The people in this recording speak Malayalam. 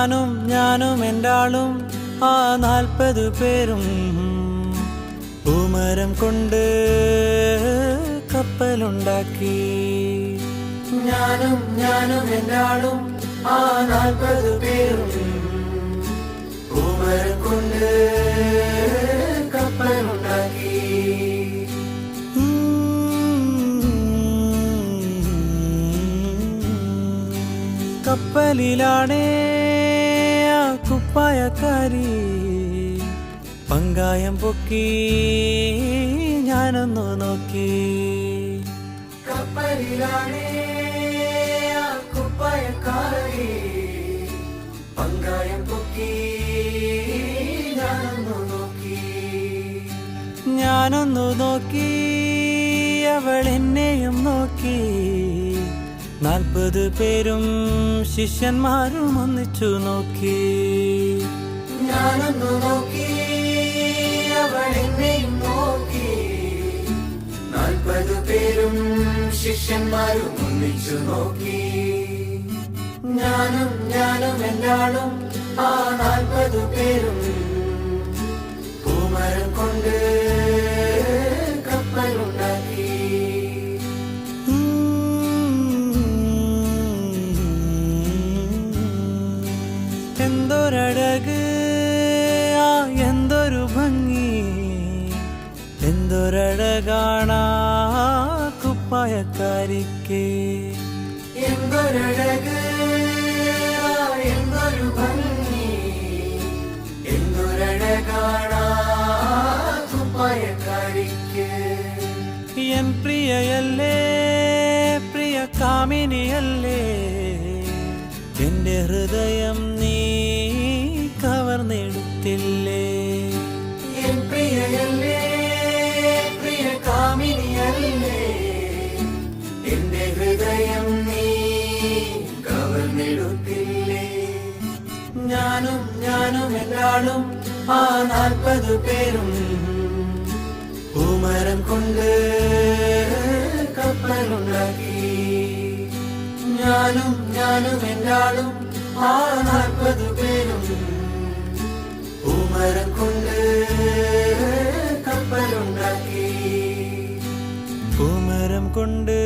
ഞാനും എന്റാളും ആ 40 പേരും പൂമരം കൊണ്ട് കപ്പലുണ്ടാക്കി. ഞാനും എന്റാളും ആ 40 പേരും പൂമരം കൊണ്ട് കപ്പലുണ്ടാക്കി. കപ്പലിലാണേ ആ കുപ്പായക്കാരി പങ്കായം പൊക്കി ഞാനൊന്നു നോക്കി. കപ്പലിലാണേ ആ കുപ്പായക്കാരി പങ്കായം പൊക്കി ഞാനൊന്നു നോക്കി. അവൾ എന്നെയും നോക്കി. 40 പേരും ശിഷ്യന്മാരും ഒന്നിച്ചു നോക്കി. ഞാനൊന്നു നോക്കി. അവൾ എന്നെയും നോക്കി. 40 പേരും ശിഷ്യന്മാരും ഒന്നിച്ചു നോക്കി. ഞാനും എന്റാളും ആ 40 പേരും പൂമരം കൊണ്ട് കപ്പലുണ്ടാക്കി. എന്തൊരഴക് ആ എന്തൊരു ഭംഗി, എന്തൊരഴകാണാ കുപ്പായക്കാരിക്ക്. എന്തൊരഴക് എന്തൊരു ഭംഗി, എന്തൊരഴകാണാ കുപ്പായക്കാരിക്ക്. എൻ പ്രിയയല്ലേ, പ്രിയ കാമിനിയല്ലേ, എന്റെ ഹൃദയം നീ കവർന്നെടുത്തില്ലേ. എൻ പ്രിയയല്ലേ, പ്രിയ കാമിനിയല്ലേ, എന്റെ ഹൃദയം നീ കവർന്നെടുത്തില്ലേ. ഞാനും എന്റാളും ആ 40 പേരും പൂമരം കൊണ്ട് കപ്പലുണ്ടാക്കി. ഞാനും എന്റാളും ആ 40 പേരും പൂമരം കൊണ്ട് കപ്പലുണ്ടാക്കി. പൂമരം കൊണ്ട്